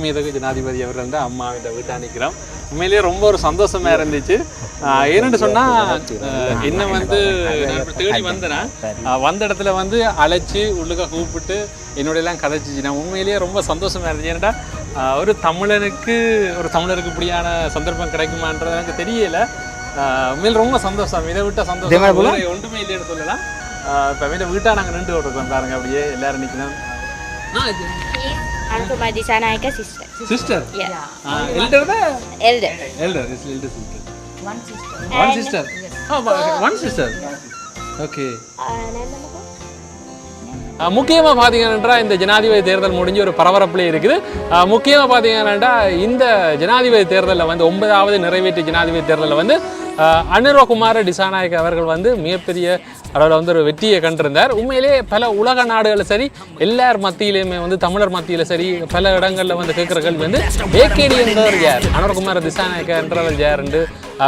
மாண்புமிகு ஜனாதிபதி அவர்கள் வந்து அம்மாவிட வீட்டை நிற்கிறோம். உண்மையிலேயே ரொம்ப ஒரு சந்தோஷமா இருந்துச்சு. ஏன்னு சொன்னா என்ன வந்து நான் தேடி வந்தேன், வந்த இடத்துல வந்து அழைச்சி உள்ளுக்க கூப்பிட்டு என்னோடலாம் கதைச்சிச்சு. நான் உண்மையிலேயே ரொம்ப சந்தோஷமா இருந்துச்சு. ஏன்னா ஒரு தமிழருக்கு இப்படியான சந்தர்ப்பம் கிடைக்குமான்றது எனக்கு தெரியல. உண்மையில் ரொம்ப சந்தோஷம். இதை விட்ட சந்தோஷம் ஒன்றுமே இல்லைன்னு சொல்லலாம். இப்போ வீட்டை நாங்கள் நின்று விட்டுருக்கோம் பாருங்க, அப்படியே எல்லாரும் நிற்கணும். Anupama Dissanayake sister. Sister? Yeah. Elder? Elder. Elder is elder sister. One sister. One sister? Yes. Oh, one sister? Okay. முக்கியமாக பார்த்தீங்கன்னா இந்த ஜனாதிபதி தேர்தல் முடிஞ்சு ஒரு பரபரப்புலேயே இருக்குது. முக்கியமாக பார்த்தீங்கன்னா இந்த ஜனாதிபதி தேர்தலில் வந்து 9வது நிறைவேற்று ஜனாதிபதி தேர்தலில் வந்து அனுரகுமார திசாநாயக்க அவர்கள் வந்து மிகப்பெரிய அளவில் வந்து ஒரு வெற்றியை கண்டிருந்தார். உண்மையிலே பல உலக நாடுகளில் சரி, எல்லார் மத்தியிலையுமே வந்து தமிழர் மத்தியில் சரி, பல இடங்களில் வந்து கேட்குற கேள்வி வந்து ஏகேடி என்றவர் யார், அனுரகுமார திசாநாயக்க என்றவர் யார் என்று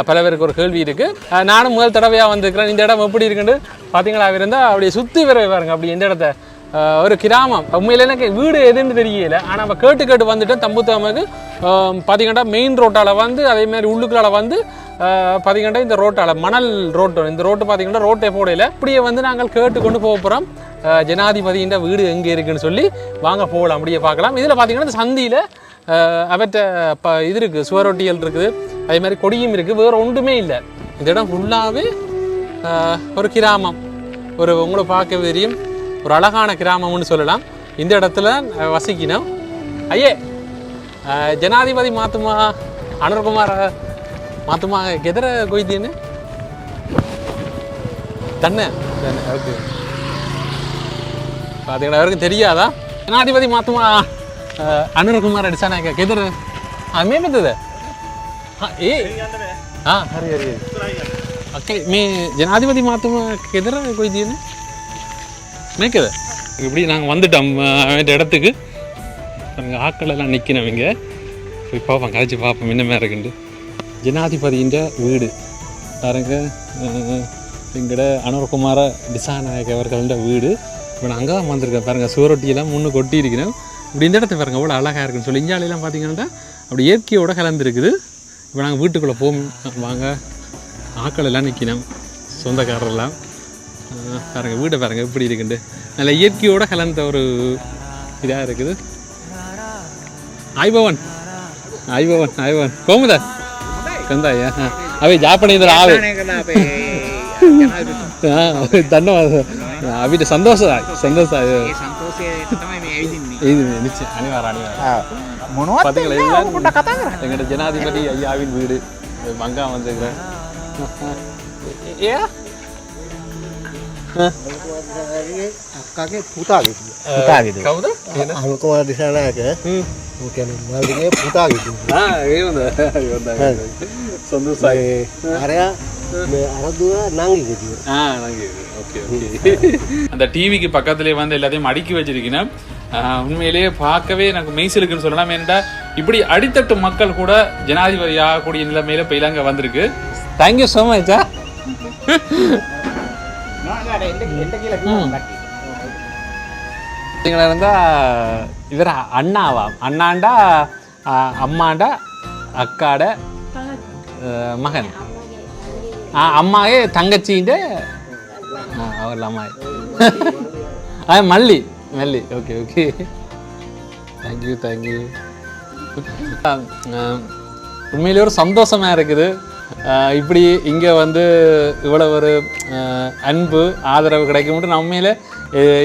பல பேருக்கு ஒரு கேள்வி இருக்குது. நானும் முதல் தடவையாக வந்திருக்கிறேன். இந்த இடம் எப்படி இருக்குன்னு பார்த்தீங்களா இருந்தால் அப்படியே சுற்றி வர பாருங்க. அப்படி எந்த இடத்த ஒரு கிராமம், உண்மையில எனக்கு வீடு எதுன்னு தெரியல. ஆனால் நம்ம கேட்டு வந்துட்டு தம்புத்தாமக்கு பார்த்தீங்கன்னா மெயின் ரோட்டால் வந்து அதேமாதிரி உள்ளுக்குள்ளால் வந்து பார்த்தீங்கன்னா இந்த ரோட்டால் மணல் ரோட்டு, இந்த ரோட்டு பார்த்தீங்கன்னா ரோட்டை போடையில் அப்படியே வந்து நாங்கள் கேட்டு கொண்டு போக போகிறோம். ஜனாதிபதியின் வீடு எங்கே இருக்குன்னு சொல்லி வாங்க போகலாம், அப்படியே பார்க்கலாம். இதில் பார்த்தீங்கன்னா இந்த சந்தியில் அவற்றை இது இருக்குது, சுவரொட்டிகள் இருக்குது, அதே மாதிரி கொடியும் இருக்குது. வேறு ஒன்றுமே இல்லை. இந்த இடம் ஃபுல்லாகவே ஒரு கிராமம், ஒரு உங்களை பார்க்க தெரியும் ஒரு அழகான கிராமம்னு சொல்லலாம். இந்த இடத்துல வசிக்கணும். ஐயே ஜனாதிபதி மாத்துமா அனுர்குமார மாத்துமா கெதர கொய்தீன்னு தன்னை ஓகே பார்த்தீங்கன்னா அவருக்கு தெரியாதா ஜனாதிபதி மாத்துமா அனுர்குமார டிசானாக்க கெதர மே பத்தது ஏ ஹரி ஹரி ஓகே மே ஜனாதிபதி மாத்துமா கெதர கொய்தீன்னு மேய்க்குது. இப்படி நாங்கள் வந்துட்டோம் இந்த இடத்துக்கு. நாங்கள் ஆக்கள் எல்லாம் நிற்கணும். போய் பார்ப்போம், கழிச்சு பார்ப்போம் என்னமே இருக்குண்டு. ஜனாதிபதியின் வீடு பாருங்க, எங்கட அனுரகுமார திசாநாயக்க அவர்கள வீடு. இப்போ நான் அங்கே தான் வந்திருக்கேன் பாருங்கள். சுவரொட்டியெல்லாம் முன்னு கொட்டி இருக்கணும். இப்படி இந்த இடத்த பாருங்கள் எவ்வளோ அழகாக இருக்குன்னு சொல்லி. இஞ்சாலையெல்லாம் பார்த்தீங்கன்னா அப்படி இயற்கையோட கலந்துருக்குது. இப்போ நாங்கள் வீட்டுக்குள்ளே போவோம் வாங்க. ஆக்கள் எல்லாம் நிற்கணும், சொந்தக்காரரெல்லாம் பாருங்கள். வீடை பாருங்கள் எப்படி இருக்குண்டு. நல்ல இயற்கையோட கலந்த ஒரு இதாக இருக்குது. ஆய்பவன் ஆய்பவன் ஆய்பவன் கோமுதா கந்தாயா அவை ஜாப்பனீந்தர் ஆவே தன்னவாத அவிට සන්තෝෂයි සන්තෝෂයි අනිවාර්ය මොනවද පොඩ්ඩක් කතා කරන්න. එකට ජනාධිපති අයියාවින් வீடு මංගා වන්දේකරන් එයා අක්කාගේ පුතාගේ කවුද අනුකුමාර දිසානායක කියන්නේ මාළිගේ පුතාගේ ඒ හොඳයි සන්තෝෂයි අරයා මේ අරදුව නංගිගේ நங்கி ஓகே ஓகே. அந்த டிவிக்கு பக்கத்துலேயே வந்து எல்லாத்தையும் அடுக்கி வச்சிருக்கேன். உண்மையிலேயே பார்க்கவே எனக்கு மெய்சிலுக்குன்னு சொல்லலாம். ஏன்டா இப்படி அடித்தட்டு மக்கள் கூட ஜனாதிபதி ஆகக்கூடிய நிலைமையில இப்போ இலங்கை வந்திருக்கு. தேங்க்யூ ஸோ மச்சா. இருந்தா இவர் அண்ணாவாம். அண்ணாண்டா அம்மாண்டா அக்காட மகன், அம்மாவே தங்கச்சின்ற அவர்ல அம்மா மல்லி மல்லி. Okay okay thank you thank you. உண்மையிலே ஒரு சந்தோஷமா இருக்குது. இப்படி இங்கே வந்து இவ்வளோ ஒரு அன்பு ஆதரவு கிடைக்கும்ட்டு நான் உண்மையில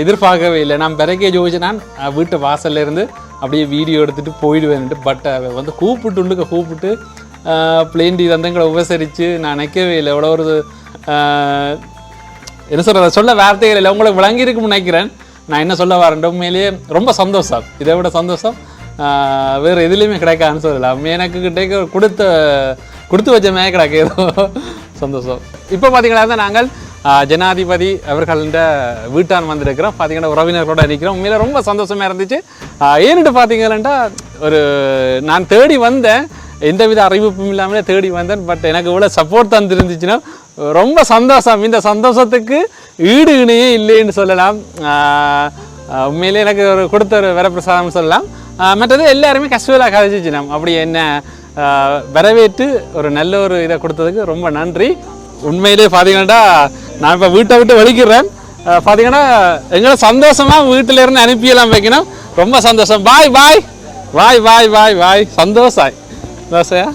எதிர்பார்க்கவே இல்லை. நான் பிறக்கே ஜோதிச்சு நான் வீட்டு வாசல்ல இருந்து அப்படியே வீடியோ எடுத்துகிட்டு போயிடுவேன்ட்டு. பட் வந்து கூப்பிட்டு பிளேண்டி தந்தங்களை உபசரித்து நான் நினைக்கவே இல்லை. எவ்வளோ ஒரு என்ன சொல்கிறத சொல்ல வார்த்தைகள் இல்லை. உங்களுக்கு விளங்கியிருக்குன்னு நினைக்கிறேன் நான் என்ன சொல்ல வரேன். உண்மையிலேயே ரொம்ப சந்தோஷம். இதை விட சந்தோஷம் வேறு எதுலேயுமே கிடைக்காதுன்னு சொல்லலாம். எனக்கு கிட்டே கொடுத்து வச்ச கிடக்கு ஏதோ சந்தோஷம். இப்போ பார்த்தீங்கன்னா நாங்கள் ஜனாதிபதி அவர்கள்ட வீட்டான் வந்திருக்கிறோம். பார்த்தீங்கன்னா உறவினர்களோட நிற்கிறோம். உண்மையில ரொம்ப சந்தோஷமாக இருந்துச்சு. ஏன்ட்டு பார்த்தீங்கன்னா ஒரு நான் தேடி வந்தேன், எந்தவித அறிவிப்பும் இல்லாமலே தேடி வந்தேன். பட் எனக்கு இவ்வளோ சப்போர்ட் தந்துருந்துச்சுன்னா ரொம்ப சந்தோஷம். இந்த சந்தோஷத்துக்கு ஈடு இணையே இல்லைன்னு சொல்லலாம். உண்மையிலே எனக்கு ஒரு கொடுத்த ஒரு வரப்பிரசாதம் சொல்லலாம். மற்றது எல்லாருமே கஷ்டலாக கதைச்சிச்சினோம் அப்படி என்ன வரவேற்று ஒரு நல்ல ஒரு இதை கொடுத்ததுக்கு ரொம்ப நன்றி. உண்மையிலே பார்த்தீங்கன்னா நான் இப்போ வீட்டை விட்டு வெளிக்கிறேன். பார்த்தீங்கன்னா எங்களை சந்தோஷமாக வீட்டில் இருந்து அனுப்பியெல்லாம் வைக்கணும். ரொம்ப சந்தோஷம். பாய் பாய் பாய் பாய் பாய் பாய். சந்தோஷம் தோசையா